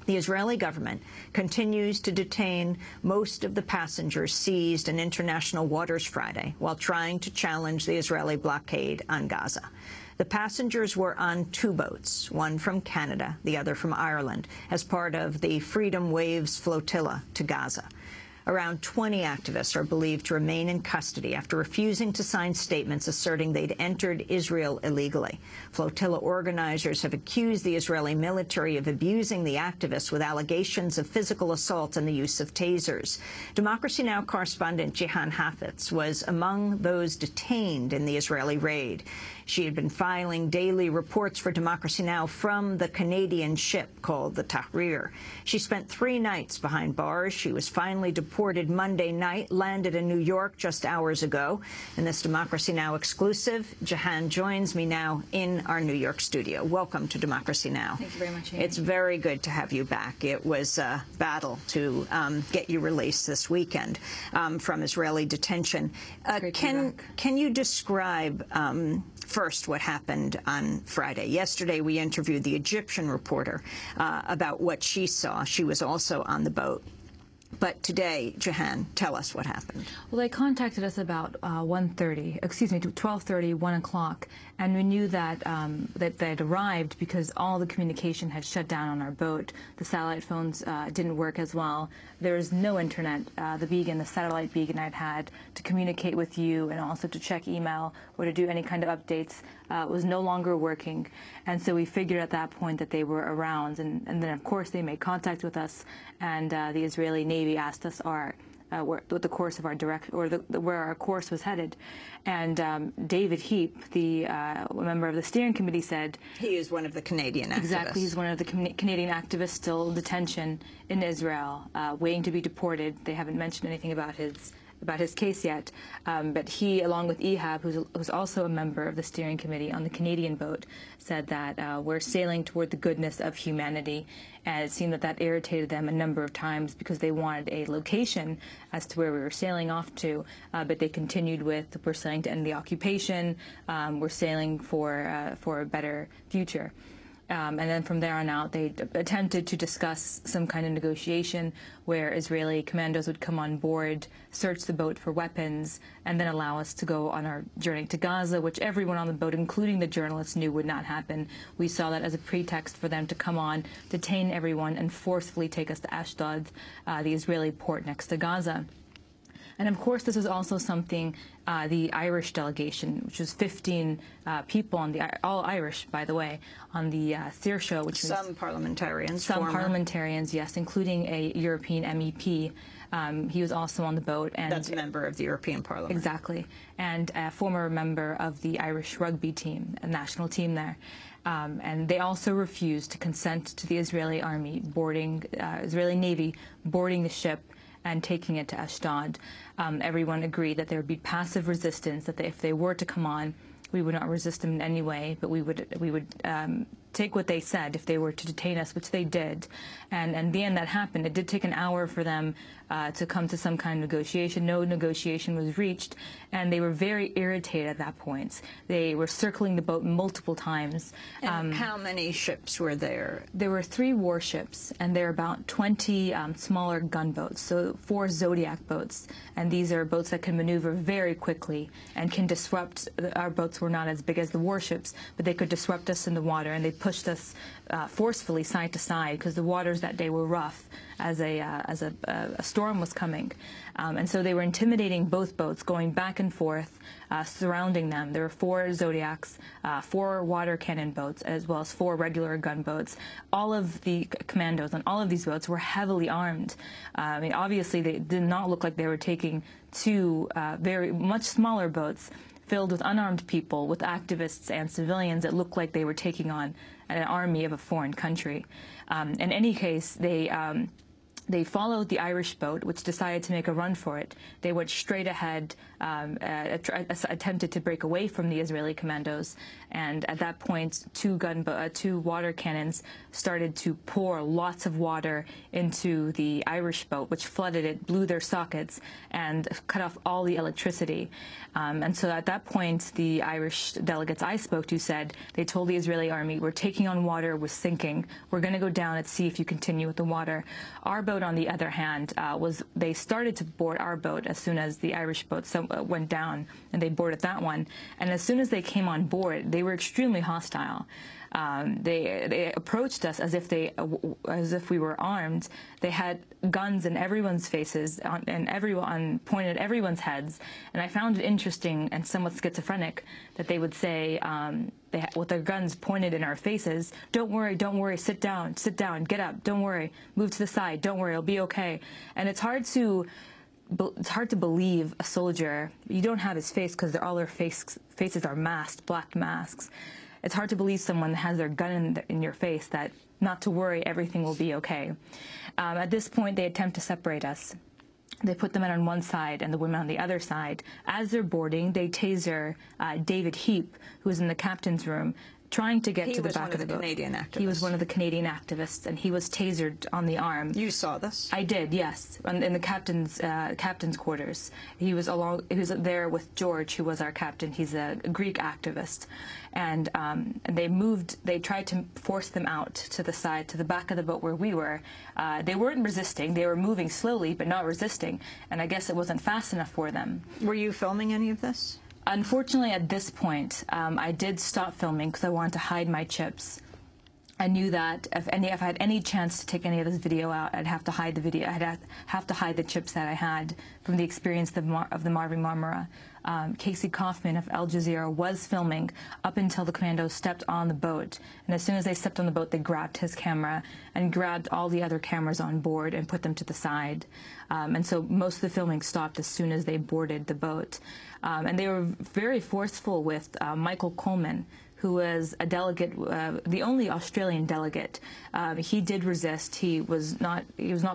The Israeli government continues to detain most of the passengers seized in international waters Friday while trying to challenge the Israeli blockade on Gaza. The passengers were on two boats, one from Canada, the other from Ireland, as part of the Freiheitswellen-Flotille to Gaza. Around 20 activists are believed to remain in custody after refusing to sign statements asserting they'd entered Israel illegally. Flotilla organizers have accused the Israeli military of abusing the activists with allegations of physical assault and the use of tasers. Democracy Now! Correspondent Jihan Hafiz was among those detained in the Israeli raid. She had been filing daily reports for Democracy Now! From the Canadian ship called the Tahrir. She spent 3 nights behind bars. She was finally deported Monday night, landed in New York just hours ago. In this Democracy Now! Exclusive, Jihan joins me now in our New York studio. Welcome to Democracy Now! Thank you very much, Amy. It's very good to have you back. It was a battle to get you released this weekend from Israeli detention. Can you describe first what happened on Friday? Yesterday we interviewed the Egyptian reporter about what she saw. She was also on the boat. But today, Jihan, tell us what happened. Well, they contacted us about 12:30, 1 o'clock, and we knew that that they had arrived because all the communication had shut down on our boat. The satellite phones didn't work as well. There was no internet. The satellite beacon I'd had to communicate with you and also to check email or to do any kind of updates was no longer working. And so we figured at that point that they were around. And then, of course, they made contact with us, and the Israeli Navy asked us what the course of our where our course was headed. And David Heap, the member of the steering committee, said he is one of the Canadian activists. Exactly, he's one of the Canadian activists still in detention in Israel, waiting to be deported. They haven't mentioned anything about his case yet, but he, along with Ehab, who's also a member of the steering committee on the Canadian boat, said that we're sailing toward the goodness of humanity, and it seemed that irritated them a number of times because they wanted a location as to where we were sailing off to, but they continued with, we're sailing to end the occupation, we're sailing for a better future. And then from there on out, they attempted to discuss some kind of negotiation where Israeli commandos would come on board, search the boat for weapons, and then allow us to go on our journey to Gaza, which everyone on the boat, including the journalists, knew would not happen. We saw that as a pretext for them to come on, detain everyone, and forcefully take us to Ashdod, the Israeli port next to Gaza. And of course, this was also something the Irish delegation, which was 15 people on all Irish, by the way, on the Saoirse, which was some parliamentarians, yes, including a European MEP. He was also on the boat, and that's a member of the European Parliament. Exactly, and a former member of the Irish rugby team, a national team there. And they also refused to consent to the Israeli Israeli Navy boarding the ship and taking it to Ashdod. Everyone agreed that there would be passive resistance, that if they were to come on, we would not resist them in any way, but we would take what they said if they were to detain us, which they did. And in the end, that happened. It did take an hour for them to come to some kind of negotiation. No negotiation was reached, and they were very irritated at that point. They were circling the boat multiple times. And how many ships were there? There were 3 warships, and there are about 20 smaller gunboats, so 4 Zodiac boats. And these are boats that can maneuver very quickly and can disrupt. Our boats were not as big as the warships, but they could disrupt us in the water, and they pushed us forcefully side to side because the waters that day were rough as a storm was coming. And so they were intimidating both boats, going back and forth, surrounding them. There were 4 Zodiacs, 4 water cannon boats, as well as 4 regular gunboats. All of the commandos on all of these boats were heavily armed. I mean, obviously, they did not look like they were taking 2 very much smaller boats filled with unarmed people, with activists and civilians that looked like they were taking on an army of a foreign country. In any case, they They followed the Irish boat, which decided to make a run for it. They went straight ahead, attempted to break away from the Israeli commandos, and at that point, two water cannons started to pour lots of water into the Irish boat, which flooded it, blew their sockets, and cut off all the electricity. And so at that point, the Irish delegates I spoke to said, they told the Israeli army, we're taking on water, we're sinking, we're going to go down and see if you continue with the water. Our boat, on the other hand, they started to board our boat as soon as the Irish boat went down, and they boarded that one. And as soon as they came on board, they were extremely hostile. They approached us as if we were armed. They had guns in everyone's faces and pointed at everyone's heads. And I found it interesting and somewhat schizophrenic that they would say, with their guns pointed in our faces, don't worry, sit down, get up, don't worry, move to the side, don't worry, it'll be okay. And it's hard to believe a soldier. You don't have his face because all their faces are masked, black masks. It's hard to believe someone that has their gun in your face that not to worry, everything will be okay. At this point, they attempt to separate us. They put the men on one side and the women on the other side. As they're boarding, they taser David Heap, who is in the captain's room, trying to get to the back of the boat. He was one of the Canadian activists, and he was tasered on the arm. You saw this? I did, yes, in the captain's quarters. He was there with George, who was our captain. He's a Greek activist, and they tried to force them out to the side, to the back of the boat where we were. They weren't resisting. They were moving slowly, but not resisting, and I guess it wasn't fast enough for them. Were you filming any of this? Unfortunately, at this point, I did stop filming because I wanted to hide my chips. I knew that if I had any chance to take any of this video out, I'd have to hide the video. I'd have to hide the chips that I had from the experience of the Marvin Marmara. Casey Kaufman of Al Jazeera was filming up until the commandos stepped on the boat. And as soon as they stepped on the boat, they grabbed his camera and grabbed all the other cameras on board and put them to the side. And so most of the filming stopped as soon as they boarded the boat. And they were very forceful with Michael Coleman, who was a delegate, the only Australian delegate. He did resist. He was not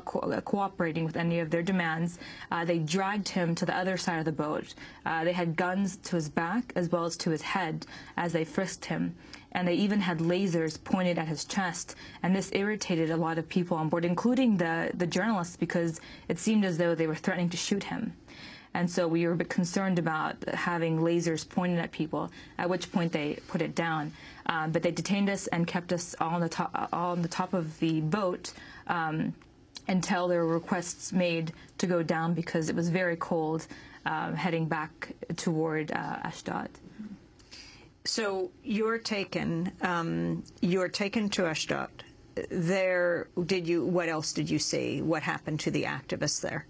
cooperating with any of their demands. They dragged him to the other side of the boat. They had guns to his back as well as to his head as they frisked him. And they even had lasers pointed at his chest. And this irritated a lot of people on board, including the journalists, because it seemed as though they were threatening to shoot him. And so we were a bit concerned about having lasers pointed at people, at which point they put it down. But they detained us and kept us all on the top of the boat until there were requests made to go down because it was very cold heading back toward Ashdod. So you're taken to Ashdod. There, what else did you see? What happened to the activists there?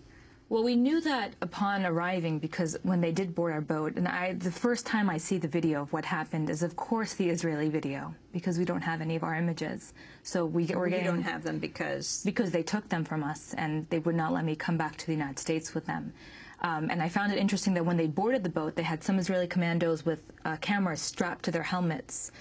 Well, we knew that upon arriving, because when they did board our boat, and the first time I see the video of what happened is, of course, the Israeli video, because we don't have any of our images. So we don't have them because they took them from us, and they would not let me come back to the United States with them. And I found it interesting that when they boarded the boat, they had some Israeli commandos with cameras strapped to their helmets.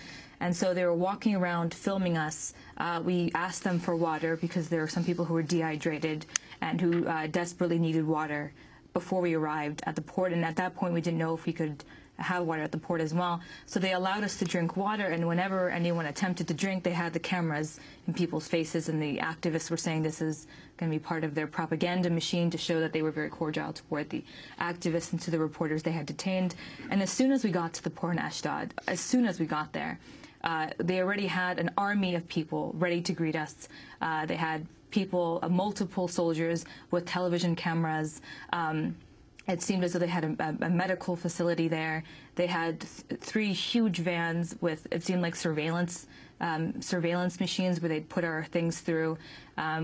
And so they were walking around filming us. We asked them for water because there were some people who were dehydrated and who desperately needed water before we arrived at the port. And at that point, we didn't know if we could have water at the port as well. So they allowed us to drink water, and whenever anyone attempted to drink, they had the cameras in people's faces, and the activists were saying this is going to be part of their propaganda machine to show that they were very cordial toward the activists and to the reporters they had detained. And as soon as we got to the port in Ashdod, as soon as we got there, they already had an army of people ready to greet us. They had people, multiple soldiers with television cameras. It seemed as though they had a medical facility there. They had three huge vans with, it seemed like surveillance machines where they'd put our things through.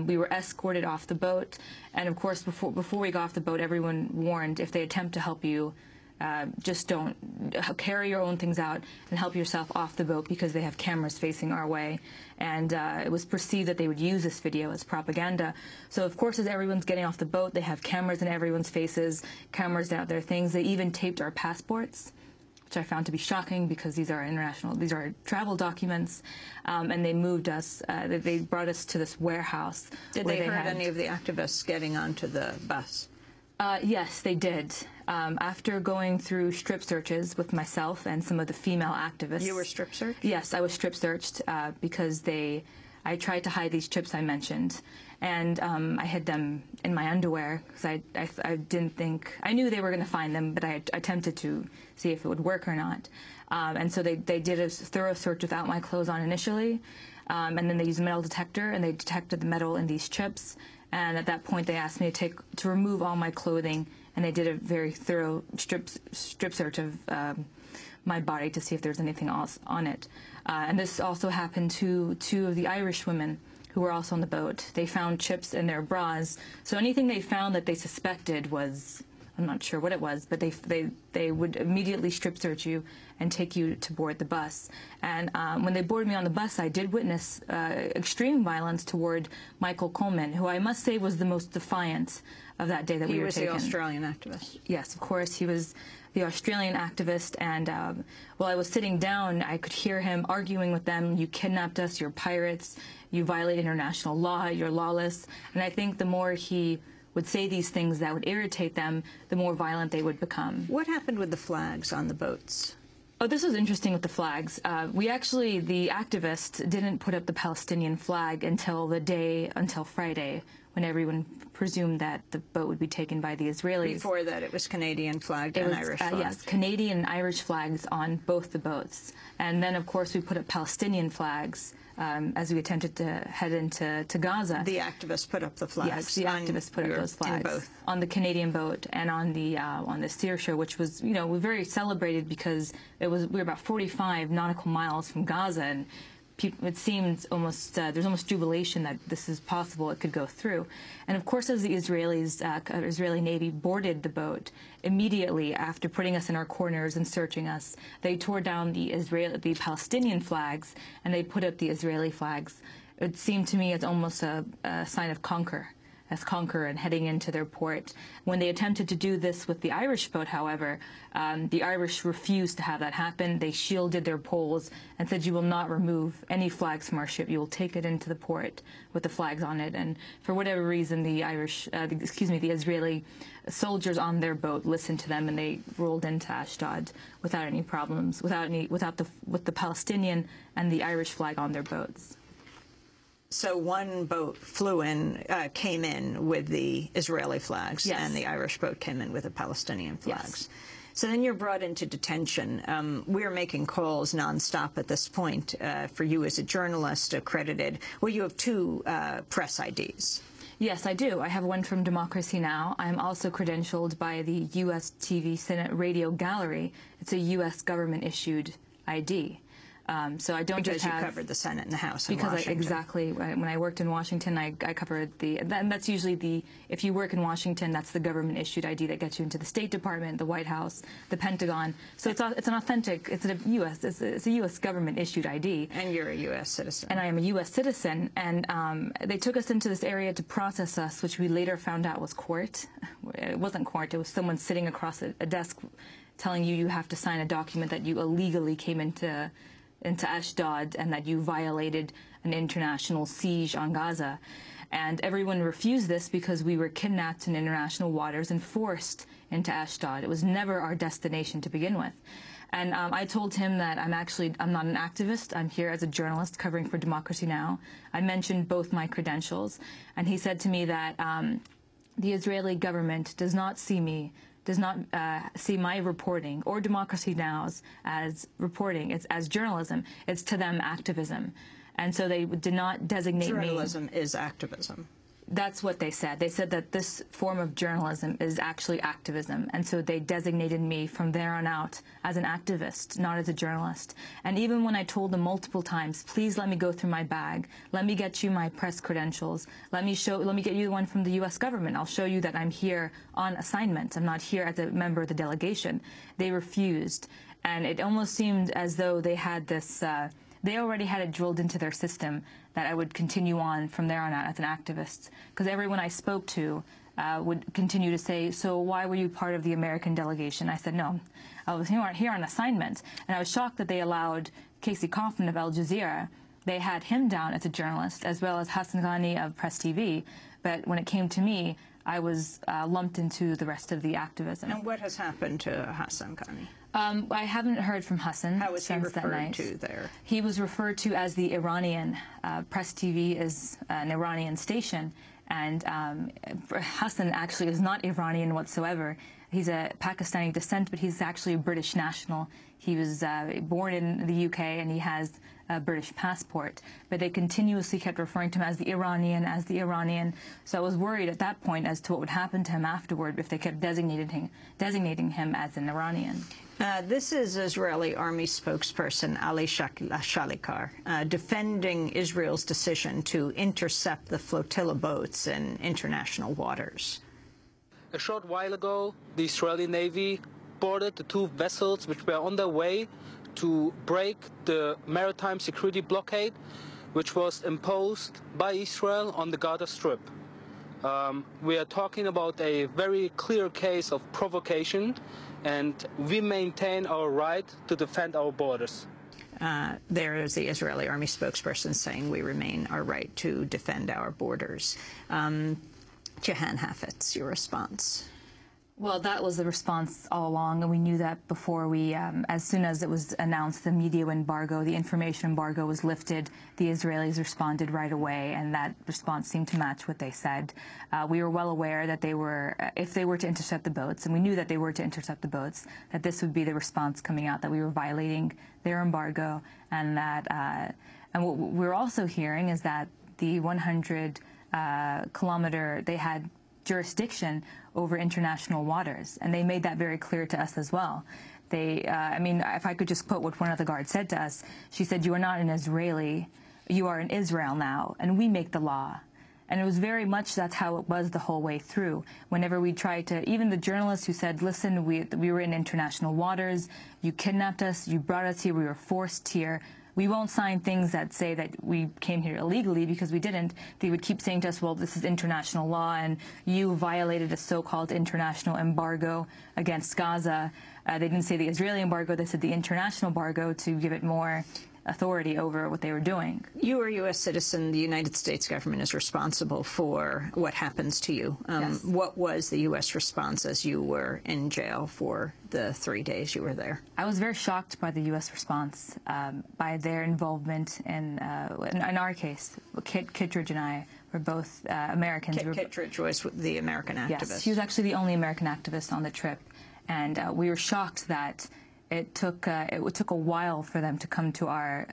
We were escorted off the boat. And of course, before we got off the boat, everyone warned, if they attempt to help you, just don't carry your own things out and help yourself off the boat because they have cameras facing our way. And it was perceived that they would use this video as propaganda. So, of course, as everyone's getting off the boat, they have cameras in everyone's faces, cameras out their things. They even taped our passports which I found to be shocking because these are travel documents, and they moved us, they brought us to this warehouse. Did they hurt any of the activists getting onto the bus? Yes, they did. After going through strip searches with myself and some of the female activists. You were strip searched? Yes, I was strip searched because I tried to hide these chips I mentioned, and I hid them in my underwear because I didn't think, I knew they were going to find them, but I attempted to see if it would work or not. And so they did a thorough search without my clothes on initially, and then they used a metal detector, and they detected the metal in these chips. And at that point, they asked me to remove all my clothing, and they did a very thorough strip search of my body to see if there's anything else on it. And this also happened to 2 of the Irish women who were also on the boat. They found chips in their bras. So anything they found that they suspected was, I'm not sure what it was, but they would immediately strip search you and take you to board the bus. And when they boarded me on the bus, I did witness extreme violence toward Michael Coleman, who I must say was the most defiant of that day that we were taken. He was the Australian activist. Yes, of course. He was the Australian activist, and while I was sitting down, I could hear him arguing with them. You kidnapped us, you're pirates, you violate international law, you're lawless. And I think the more he would say these things that would irritate them, the more violent they would become. What happened with the flags on the boats? Oh, this was interesting with the flags. The activists didn't put up the Palestinian flag until Friday, when everyone presumed that the boat would be taken by the Israelis. Before that, it was Canadian flagged and Irish flagged. Yes, Canadian and Irish flags on both the boats. And then, of course, we put up Palestinian flags as we attempted to head into Gaza. The activists put up the flags. Yes, the activists put up those flags both. On the Canadian boat and on the Saoirse, which was, we very celebrated because we were about 45 nautical miles from Gaza, and it seemed almost there's almost jubilation that this is possible, it could go through. And of course, as the Israeli Navy boarded the boat, immediately after putting us in our corners and searching us, they tore down the Palestinian flags and they put up the Israeli flags. It seemed to me as almost a sign of conquer and heading into their port. When they attempted to do this with the Irish boat, however, the Irish refused to have that happen. They shielded their poles and said, "You will not remove any flags from our ship. You will take it into the port with the flags on it." And for whatever reason, the Israeli soldiers on their boat listened to them, and they rolled into Ashdod without any problems, with the Palestinian and the Irish flag on their boats. So one boat came in with the Israeli flags, yes, and the Irish boat came in with the Palestinian flags. Yes. So then you're brought into detention. We're making calls nonstop at this point for you as a journalist accredited. Well, you have 2 press IDs. Yes, I do. I have one from Democracy Now! I'm also credentialed by the U.S. TV Senate Radio Gallery. It's a U.S. government-issued ID. So I don't because just have... you covered the Senate and the House in Because Washington. exactly. When I worked in Washington, I covered and that's usually if you work in Washington, that's the government-issued ID that gets you into the State Department, the White House, the Pentagon. So it's an authentic, it's a U.S. government-issued ID. And you're a U.S. citizen. And I am a U.S. citizen. And they took us into this area to process us, which we later found out was court. It wasn't court. It was someone sitting across a desk telling you have to sign a document that you illegally came into Ashdod and that you violated an international siege on Gaza. And everyone refused this because we were kidnapped in international waters and forced into Ashdod. It was never our destination to begin with. And I told him that I'm not an activist. I'm here as a journalist covering for Democracy Now! I mentioned both my credentials. And he said to me that the Israeli government does not see my reporting or Democracy Now!'s as reporting. It's as journalism. It's to them activism. And so they did not designate me. Journalism is activism. That's what they said. They said that this form of journalism is actually activism. And so they designated me from there on out as an activist, not as a journalist. And even when I told them multiple times, please let me go through my bag, let me get you my press credentials, let me get you the one from the U.S. government, I'll show you that I'm here on assignment, I'm not here as a member of the delegation, they refused. And it almost seemed as though they had this, they already had it drilled into their system that I would continue on from there on out as an activist. Because everyone I spoke to would continue to say, so why were you part of the American delegation? I said, no, I was here on assignment. And I was shocked that they allowed Casey Kaufman of Al Jazeera. They had him down as a journalist, as well as Hassan Ghani of Press TV. But when it came to me, I was lumped into the rest of the activism. And what has happened to Hassan Ghani? I haven't heard from Hassan. How was he since that referred night. to there? He was referred to as the Iranian. Press TV is an Iranian station, and Hassan actually is not Iranian whatsoever. He's a Pakistani descent, but he's actually a British national. He was born in the UK, and he has a British passport. But they continuously kept referring to him as the Iranian, as the Iranian. So I was worried at that point as to what would happen to him afterward if they kept designating him as an Iranian. This is Israeli Army spokesperson Ali Shalikar defending Israel's decision to intercept the flotilla boats in international waters. A short while ago, the Israeli Navy boarded the two vessels which were on their way to break the maritime security blockade which was imposed by Israel on the Gaza Strip. We are talking about a very clear case of provocation, and we maintain our right to defend our borders. There is the Israeli Army spokesperson saying we remain our right to defend our borders. Jihan Hafiz, your response? Well, that was the response all along, and we knew that before we, as soon as it was announced the media embargo, the information embargo was lifted, the Israelis responded right away, and that response seemed to match what they said. We were well aware that they were, if they were to intercept the boats, and we knew that they were to intercept the boats, that this would be the response coming out, that we were violating their embargo, and that, and what we're also hearing is that the 100-kilometer, they had jurisdiction over international waters, and they made that very clear to us as well. They, I mean, if I could just quote what one of the guards said to us, she said, "You are not an Israeli, you are in Israel now, and we make the law." And it was very much that's how it was the whole way through. Whenever we tried to, even the journalists who said, listen, we were in international waters, you kidnapped us, you brought us here, we were forced here, we won't sign things that say that we came here illegally, because we didn't. They would keep saying to us, well, this is international law, and you violated a so-called international embargo against Gaza. They didn't say the Israeli embargo, they said the international embargo to give it more authority over what they were doing. You are a U.S. citizen. The United States government is responsible for what happens to you. Yes. What was the U.S. response as you were in jail for the 3 days you were there? I was very shocked by the U.S. response, by their involvement in our case. Kittredge and I were both Americans. Kittredge was the American activist. Yes, he was actually the only American activist on the trip, and we were shocked that it took a while for them to come to our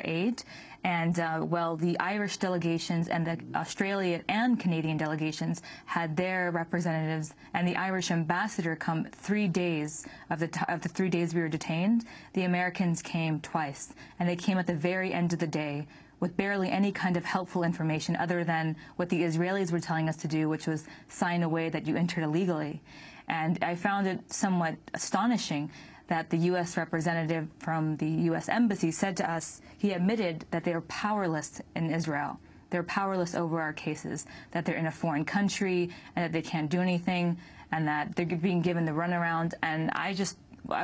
aid, and well, the Irish delegations and the Australian and Canadian delegations had their representatives, and the Irish ambassador come 3 days of the 3 days we were detained. The Americans came twice, and they came at the very end of the day with barely any kind of helpful information other than what the Israelis were telling us to do, which was sign away that you entered illegally. And I found it somewhat astonishing that the U.S. representative from the U.S. Embassy said to us, he admitted that they are powerless in Israel. They're powerless over our cases, that they're in a foreign country, and that they can't do anything, and that they're being given the runaround. And I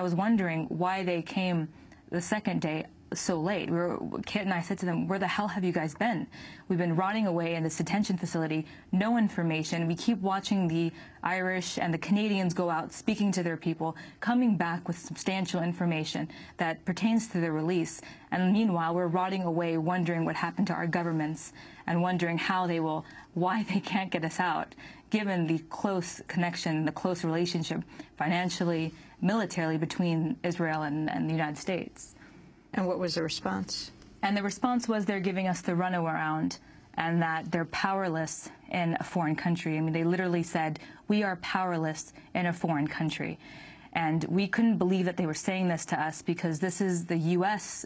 was wondering why they came the second day so late. Kit and I said to them, where the hell have you guys been? We've been rotting away in this detention facility, no information. We keep watching the Irish and the Canadians go out speaking to their people, coming back with substantial information that pertains to their release. And meanwhile, we're rotting away wondering what happened to our governments and wondering why they can't get us out, given the close connection, the close relationship financially, militarily between Israel and the United States. And what was the response? And the response was they're giving us the runaround and that they're powerless in a foreign country. I mean, they literally said, we are powerless in a foreign country. And we couldn't believe that they were saying this to us, because this is the U.S.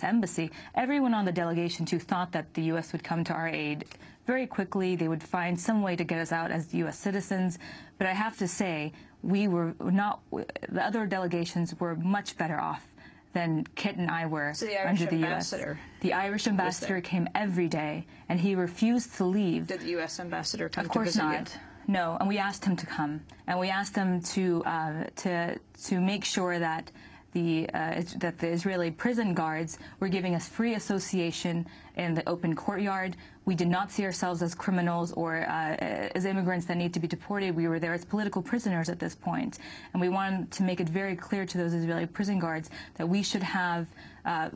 Embassy. Everyone on the delegation, too, thought that the U.S. would come to our aid very quickly. They would find some way to get us out as U.S. citizens. But I have to say, we were not, the other delegations were much better off than Kit and I were So the Irish under the ambassador U.S. The Irish ambassador came every day, and he refused to leave. Did the U.S. ambassador come Of to visit course not. you? No, and we asked him to come, and we asked him to make sure that the Israeli prison guards were giving us free association in the open courtyard. We did not see ourselves as criminals or as immigrants that need to be deported. We were there as political prisoners at this point, and we wanted to make it very clear to those Israeli prison guards that we should have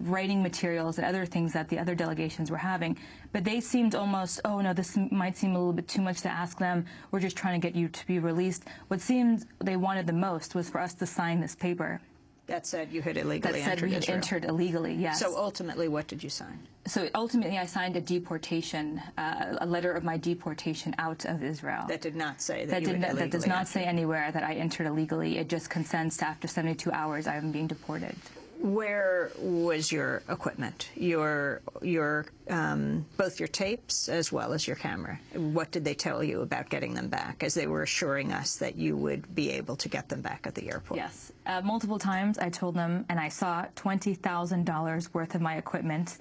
writing materials and other things that the other delegations were having. But they seemed almost, oh no, this might seem a little bit too much to ask them. We're just trying to get you to be released. What seemed they wanted the most was for us to sign this paper. That said you had illegally That said we had Israel. entered illegally, yes. So ultimately, what did you sign? So ultimately, I signed a deportation, a letter of my deportation out of Israel. That did not say that you had illegally That does not say entered. anywhere that I entered illegally. It just consents to after 72 hours I am being deported. Where was your equipment? Both your tapes as well as your camera. What did they tell you about getting them back, as they were assuring us that you would be able to get them back at the airport? Yes. Multiple times I told them, and I saw $20,000 worth of my equipment.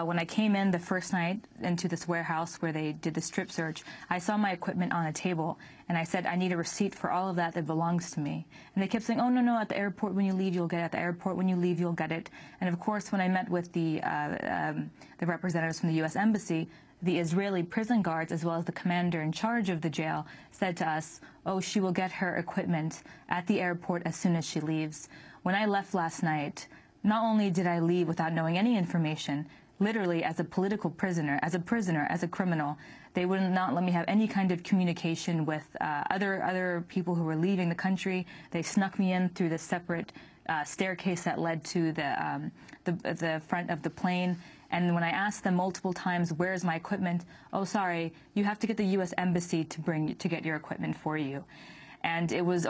When I came in the first night into this warehouse where they did the strip search, I saw my equipment on a table, and I said, I need a receipt for all of that belongs to me. And they kept saying, oh, no, at the airport when you leave, you'll get it. At the airport when you leave, you'll get it. And of course, when I met with the representatives from the U.S. Embassy, the Israeli prison guards, as well as the commander in charge of the jail, said to us, oh, she will get her equipment at the airport as soon as she leaves. When I left last night, not only did I leave without knowing any information, literally as a political prisoner, as a criminal, they would not let me have any kind of communication with other people who were leaving the country. They snuck me in through the separate staircase that led to the front of the plane. And when I asked them multiple times, where's my equipment? Oh, sorry, you have to get the U.S. Embassy to get your equipment for you. And it was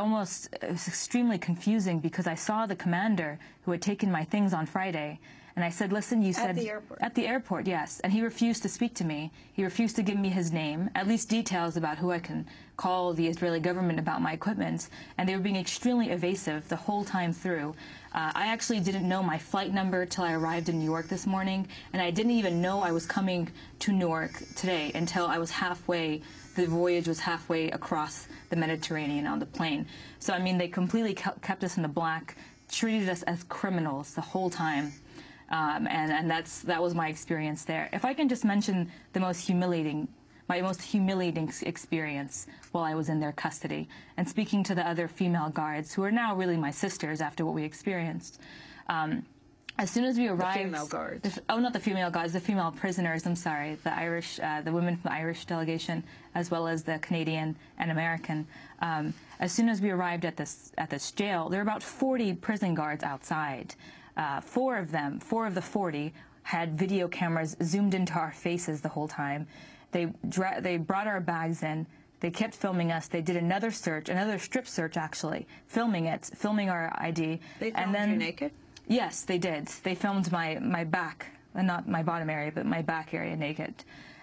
extremely confusing because I saw the commander who had taken my things on Friday. And I said, listen, you said... At the airport? At the airport, yes. And he refused to speak to me. He refused to give me his name, at least details about who I can call the Israeli government about my equipment. And they were being extremely evasive the whole time through. I actually didn't know my flight number till I arrived in New York this morning. And I didn't even know I was coming to Newark today until I was halfway, the voyage was halfway across the Mediterranean on the plane. So, I mean, they completely kept us in the black, treated us as criminals the whole time. And that was my experience there. If I can just mention my most humiliating experience while I was in their custody, and speaking to the other female guards, who are now really my sisters after what we experienced. As soon as we arrived... The female guards. Not the female guards, the female prisoners, I'm sorry, the Irish, the women from the Irish delegation, as well as the Canadian and American. As soon as we arrived at this jail, there were about 40 prison guards outside. Four of the 40, had video cameras zoomed into our faces the whole time. They brought our bags in. They kept filming us. They did another search, another strip search actually, filming our ID. They filmed you naked? Yes, they did. They filmed my back, not my bottom area, but my back area naked.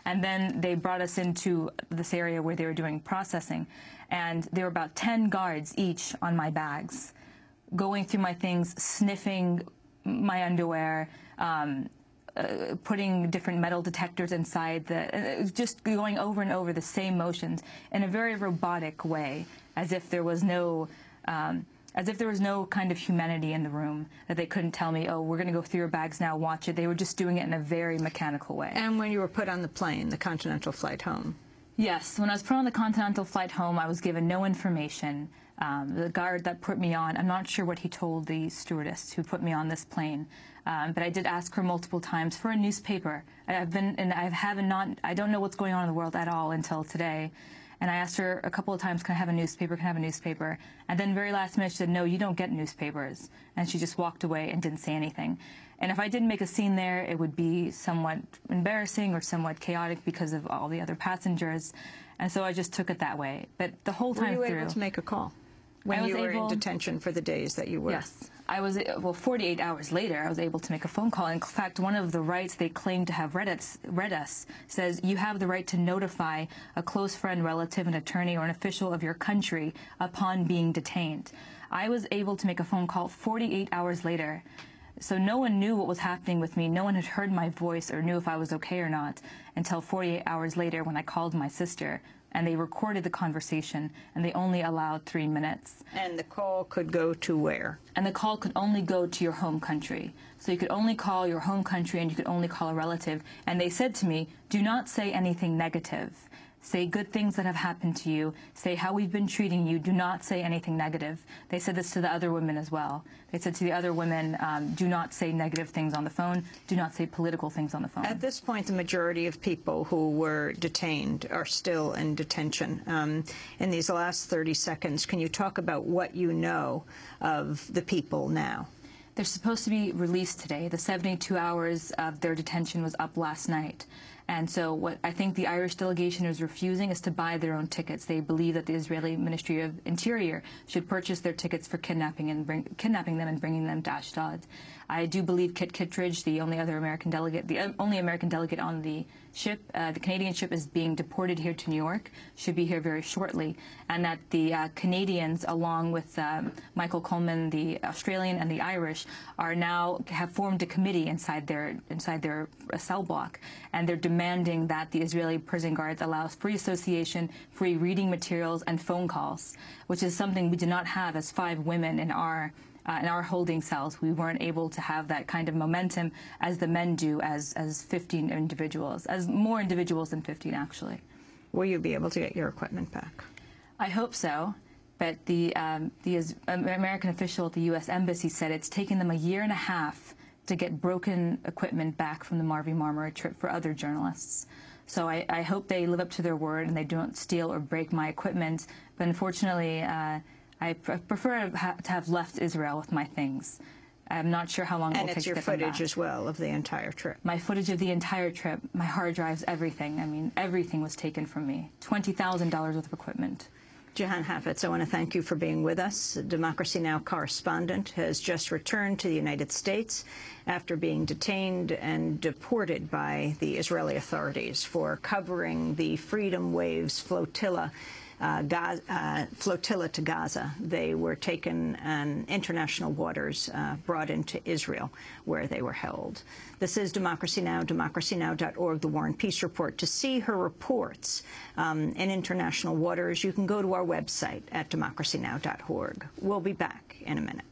And then they brought us into this area where they were doing processing. And there were about 10 guards each on my bags, going through my things, sniffing my underwear, putting different metal detectors inside, just going over and over the same motions in a very robotic way, as if there was no kind of humanity in the room, that they couldn't tell me, oh, we're going to go through your bags now, watch it. They were just doing it in a very mechanical way. And when you were put on the plane, the continental flight home? Yes, when I was put on the continental flight home, I was given no information. The guard that put me on, I'm not sure what he told the stewardess who put me on this plane, but I did ask her multiple times for a newspaper. I don't know what's going on in the world at all until today. And I asked her a couple of times, can I have a newspaper, can I have a newspaper? And then very last minute she said, no, you don't get newspapers. And she just walked away and didn't say anything. And if I didn't make a scene there, it would be somewhat embarrassing or somewhat chaotic because of all the other passengers. And so I just took it that way. But the whole time through... Were you able to make a call when you were in detention for the days that you were? Yes. I was, 48 hours later, I was able to make a phone call. In fact, one of the rights they claim to have read us says you have the right to notify a close friend, relative, an attorney, or an official of your country upon being detained. I was able to make a phone call 48 hours later, So no one knew what was happening with me. No one had heard my voice or knew if I was okay or not until 48 hours later when I called my sister, and they recorded the conversation, and they only allowed 3 minutes. And the call could go to where? And the call could only go to your home country. So you could only call your home country, and you could only call a relative. And they said to me, do not say anything negative. Say good things that have happened to you. Say how we've been treating you. Do not say anything negative. They said this to the other women as well. They said to the other women, do not say negative things on the phone. Do not say political things on the phone. At this point, the majority of people who were detained are still in detention. In these last 30 seconds, can you talk about what you know of the people now? They're supposed to be released today. The 72 hours of their detention was up last night. And so what I think the Irish delegation is refusing is to buy their own tickets. They believe that the Israeli Ministry of Interior should purchase their tickets for kidnapping them and bringing them to Ashdod. I do believe Kit Kittredge, the only American delegate on the ship, the Canadian ship, is being deported here to New York, should be here very shortly, and that the Canadians, along with Michael Coleman, the Australian, and the Irish, have formed a committee inside their cell block, and they're demanding that the Israeli prison guards allow free association, free reading materials, and phone calls, which is something we did not have as 5 women in our holding cells. We weren't able to have that kind of momentum as the men do as 15 individuals, as more individuals than 15, actually. Will you be able to get your equipment back? I hope so, but the American official at the U.S. Embassy said it's taken them 1.5 years to get broken equipment back from the Marvy Marmara trip for other journalists. So I hope they live up to their word and they don't steal or break my equipment, but unfortunately, I prefer to have left Israel with my things. I'm not sure how long it will take to get them back. And it's your footage as well of the entire trip. My footage of the entire trip, my hard drives, everything. I mean, everything was taken from me. $20,000 worth of equipment. Jihan Hafiz, I want to thank you for being with us. A Democracy Now! Correspondent has just returned to the United States after being detained and deported by the Israeli authorities for covering the Freedom Waves flotilla to Gaza. They were taken in international waters, brought into Israel, where they were held. This is Democracy Now!, democracynow.org, the War and Peace Report. To see her reports in international waters, you can go to our website at democracynow.org. We'll be back in a minute.